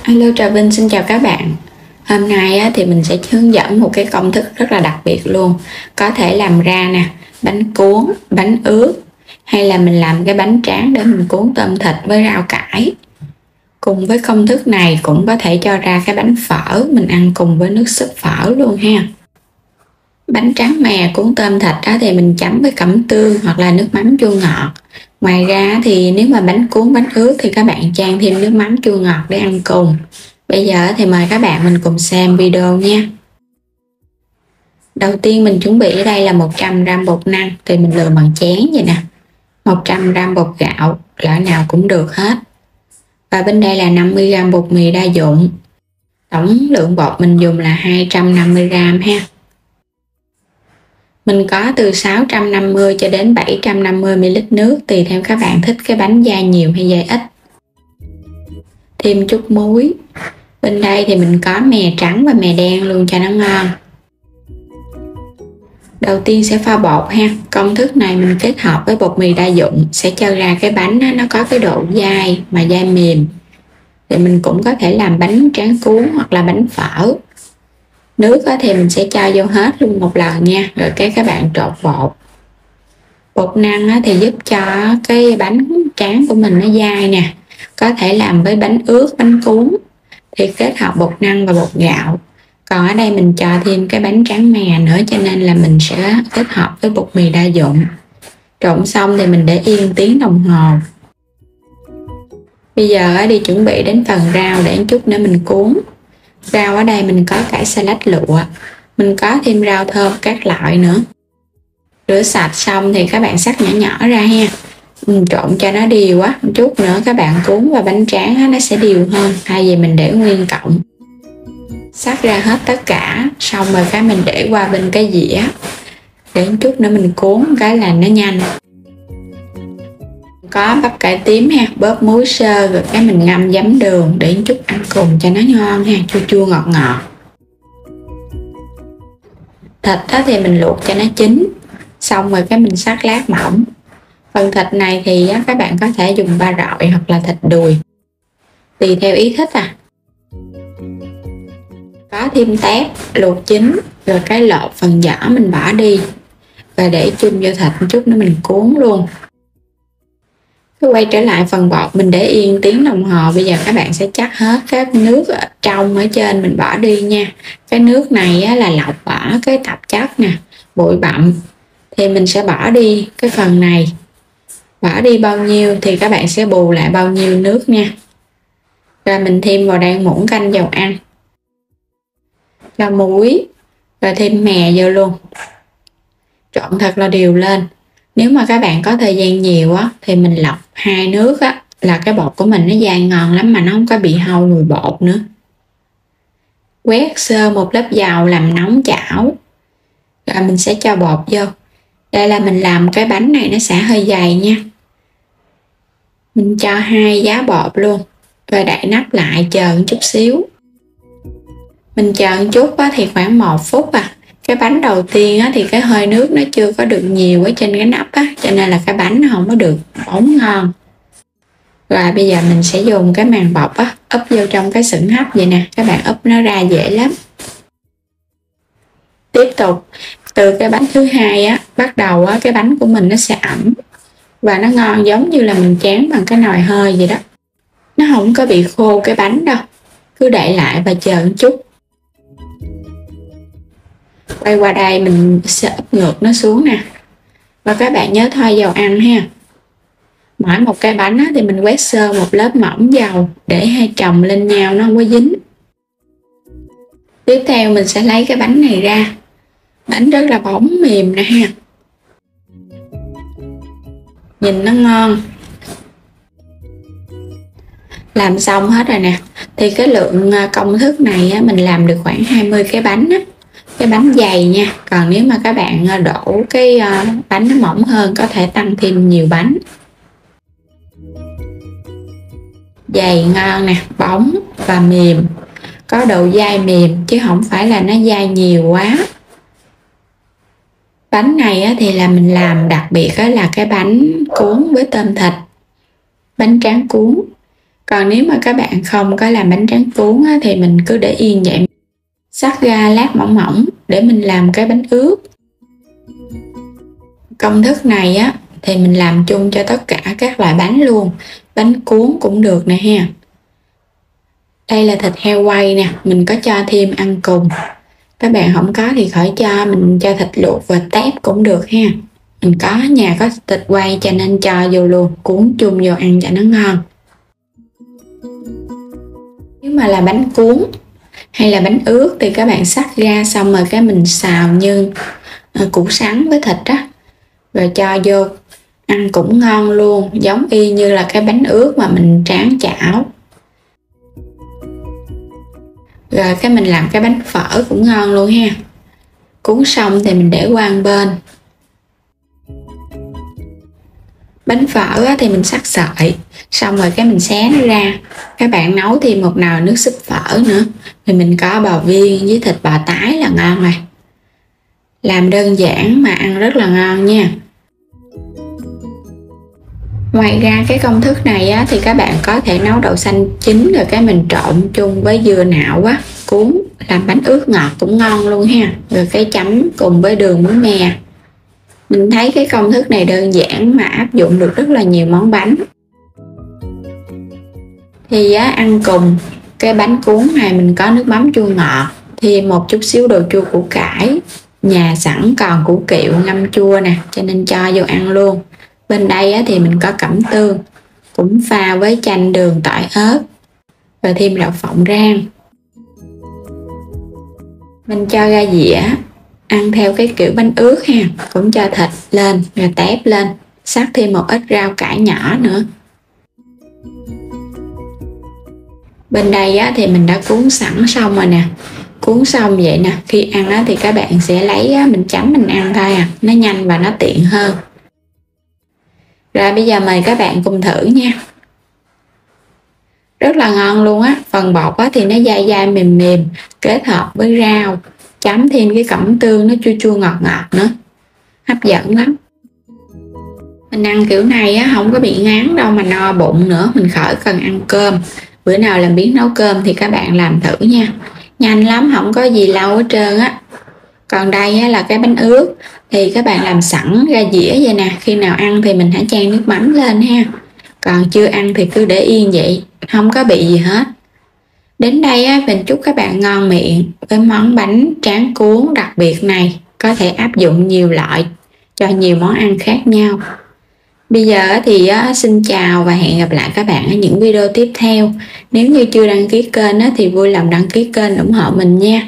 Hello Trà Vinh xin chào các bạn. Hôm nay thì mình sẽ hướng dẫn một cái công thức rất là đặc biệt luôn. Có thể làm ra nè, bánh cuốn, bánh ướt, hay là mình làm cái bánh tráng để mình cuốn tôm thịt với rau cải. Cùng với công thức này cũng có thể cho ra cái bánh phở mình ăn cùng với nước súp phở luôn ha. Bánh tráng mè cuốn tôm thịt thì mình chấm với cẩm tương hoặc là nước mắm chua ngọt. Ngoài ra thì nếu mà bánh cuốn bánh ướt thì các bạn chan thêm nước mắm chua ngọt để ăn cùng. Bây giờ thì mời các bạn mình cùng xem video nha. Đầu tiên mình chuẩn bị ở đây là 100g bột năng thì mình lựa bằng chén vậy nè. 100g bột gạo, loại nào cũng được hết. Và bên đây là 50g bột mì đa dụng. Tổng lượng bột mình dùng là 250g ha. Mình có từ 650 cho đến 750ml nước tùy theo các bạn thích cái bánh dai nhiều hay dai ít. Thêm chút muối. Bên đây thì mình có mè trắng và mè đen luôn cho nó ngon. Đầu tiên sẽ pha bột ha. Công thức này mình kết hợp với bột mì đa dụng sẽ cho ra cái bánh nó có cái độ dai mà dai mềm. Thì mình cũng có thể làm bánh tráng cuốn hoặc là bánh phở. Nước thì mình sẽ cho vô hết luôn một lần nha. Rồi các bạn trộn bột. Bột năng thì giúp cho cái bánh tráng của mình nó dai nè. Có thể làm với bánh ướt, bánh cuốn thì kết hợp bột năng và bột gạo. Còn ở đây mình cho thêm cái bánh tráng mè nữa cho nên là mình sẽ kết hợp với bột mì đa dụng. Trộn xong thì mình để yên tiếng đồng hồ. Bây giờ đi chuẩn bị đến phần rau để chút nữa mình cuốn. Rau ở đây mình có cải salad lụa, mình có thêm rau thơm các loại nữa. Rửa sạch xong thì các bạn xắt nhỏ nhỏ ra ha. Mình trộn cho nó đều một chút nữa các bạn cuốn vào bánh tráng nó sẽ đều hơn, thay vì mình để nguyên cọng. Xắt ra hết tất cả xong rồi cái mình để qua bên cái dĩa để chút nữa mình cuốn cái là nó nhanh. Có bắp cải tím ha, bóp muối sơ rồi cái mình ngâm giấm đường để chút ăn cùng cho nó ngon ha, chua chua ngọt ngọt. Thịt thì mình luộc cho nó chín, xong rồi cái mình xắt lát mỏng. Phần thịt này thì các bạn có thể dùng ba rọi hoặc là thịt đùi, tùy theo ý thích Có thêm tép luộc chín rồi cái lột phần vỏ mình bỏ đi và để chung vô thịt một chút nữa mình cuốn luôn. Quay trở lại phần bột mình để yên tiếng đồng hồ. Bây giờ các bạn sẽ chắc hết các nước ở trong ở trên mình bỏ đi nha. Cái nước này là lọc bỏ cái tạp chất nè, bụi bặm thì mình sẽ bỏ đi cái phần này. Bỏ đi bao nhiêu thì các bạn sẽ bù lại bao nhiêu nước nha. Rồi mình thêm vào đây muỗng canh dầu ăn, cho muối và thêm mè vô luôn. Trộn thật là đều lên. Nếu mà các bạn có thời gian nhiều thì mình lọc 2 nước là cái bột của mình nó dai ngon lắm mà nó không có bị hao mùi bột nữa. Quét sơ một lớp dầu làm nóng chảo. Rồi mình sẽ cho bột vô. Đây là mình làm cái bánh này nó sẽ hơi dày nha. Mình cho 2 giá bột luôn. Rồi đậy nắp lại chờ một chút xíu. Mình chờ một chút thì khoảng 1 phút Cái bánh đầu tiên thì cái hơi nước nó chưa có được nhiều ở trên cái nắp cho nên là cái bánh nó không có được bóng ngon. Rồi bây giờ mình sẽ dùng cái màng bọc úp vô trong cái sửng hấp vậy nè, các bạn úp nó ra dễ lắm. Tiếp tục từ cái bánh thứ hai bắt đầu cái bánh của mình nó sẽ ẩm và nó ngon giống như là mình tráng bằng cái nồi hơi vậy đó. Nó không có bị khô cái bánh đâu. Cứ đậy lại và chờ một chút. Quay qua đây mình sẽ úp ngược nó xuống nè. Và các bạn nhớ thoa dầu ăn ha. Mỗi một cái bánh thì mình quét sơ một lớp mỏng dầu để hai chồng lên nhau nó không có dính. Tiếp theo mình sẽ lấy cái bánh này ra. Bánh rất là bóng mềm nè ha. Nhìn nó ngon. Làm xong hết rồi nè. Thì cái lượng công thức này mình làm được khoảng 20 cái bánh cái bánh dày nha. Còn nếu mà các bạn đổ cái bánh nó mỏng hơn có thể tăng thêm nhiều bánh. Dày ngon nè, bóng và mềm, có độ dai mềm chứ không phải là nó dai nhiều quá. Bánh này thì là mình làm đặc biệt là cái bánh cuốn với tôm thịt, bánh tráng cuốn. Còn nếu mà các bạn không có làm bánh tráng cuốn á, thì mình cứ để yên vậy, xắt ra lát mỏng mỏng để mình làm cái bánh ướt. Công thức này á thì mình làm chung cho tất cả các loại bánh luôn, bánh cuốn cũng được nè ha. Đây là thịt heo quay nè, mình có cho thêm ăn cùng. Các bạn không có thì khỏi cho, mình cho thịt luộc và tép cũng được ha. Mình có nhà có thịt quay cho nên cho vô luôn, cuốn chung vô ăn cho nó ngon. Nếu mà là bánh cuốn hay là bánh ướt thì các bạn xắt ra xong rồi cái mình xào như củ sắn với thịt á, rồi cho vô ăn cũng ngon luôn, giống y như là cái bánh ướt mà mình tráng chảo. Rồi cái mình làm cái bánh phở cũng ngon luôn ha. Cuốn xong thì mình để qua một bên. Bánh phở thì mình xắt sợi, xong rồi cái mình xé nó ra. Các bạn nấu thêm một nồi nước súp phở nữa, thì mình có bò viên với thịt bò tái là ngon rồi. Làm đơn giản mà ăn rất là ngon nha. Ngoài ra cái công thức này á, thì các bạn có thể nấu đậu xanh chín rồi cái mình trộn chung với dưa nạo á, cuốn làm bánh ướt ngọt cũng ngon luôn ha. Rồi cái chấm cùng với đường muối me. Mình thấy cái công thức này đơn giản mà áp dụng được rất là nhiều món bánh. Thì á, ăn cùng cái bánh cuốn này mình có nước mắm chua ngọt, thêm một chút xíu đồ chua củ cải, nhà sẵn còn củ kiệu ngâm chua nè, cho nên cho vô ăn luôn. Bên đây á, thì mình có cẩm tương, cũng pha với chanh đường tỏi ớt, và thêm đậu phộng rang. Mình cho ra dĩa, ăn theo cái kiểu bánh ướt ha, cũng cho thịt lên rồi tép lên, xắt thêm một ít rau cải nhỏ nữa. Bên đây á, thì mình đã cuốn sẵn xong rồi nè. Cuốn xong vậy nè, khi ăn á, thì các bạn sẽ lấy á, mình chấm mình ăn thôi à, nó nhanh và nó tiện hơn. Rồi bây giờ mời các bạn cùng thử nha. Rất là ngon luôn á, phần bột á, thì nó dai dai mềm mềm, kết hợp với rau, chấm thêm cái cẩm tương nó chua chua ngọt ngọt nữa, hấp dẫn lắm. Mình ăn kiểu này á, không có bị ngán đâu mà no bụng nữa, mình khỏi cần ăn cơm. Bữa nào làm biến nấu cơm thì các bạn làm thử nha, nhanh lắm, không có gì lâu hết trơn á. Còn đây á, là cái bánh ướt thì các bạn làm sẵn ra dĩa vậy nè, khi nào ăn thì mình hãy chan nước mắm lên ha. Còn chưa ăn thì cứ để yên vậy, không có bị gì hết. Đến đây á, mình chúc các bạn ngon miệng với món bánh tráng cuốn đặc biệt này, có thể áp dụng nhiều loại cho nhiều món ăn khác nhau. Bây giờ thì xin chào và hẹn gặp lại các bạn ở những video tiếp theo. Nếu như chưa đăng ký kênh thì vui lòng đăng ký kênh ủng hộ mình nha.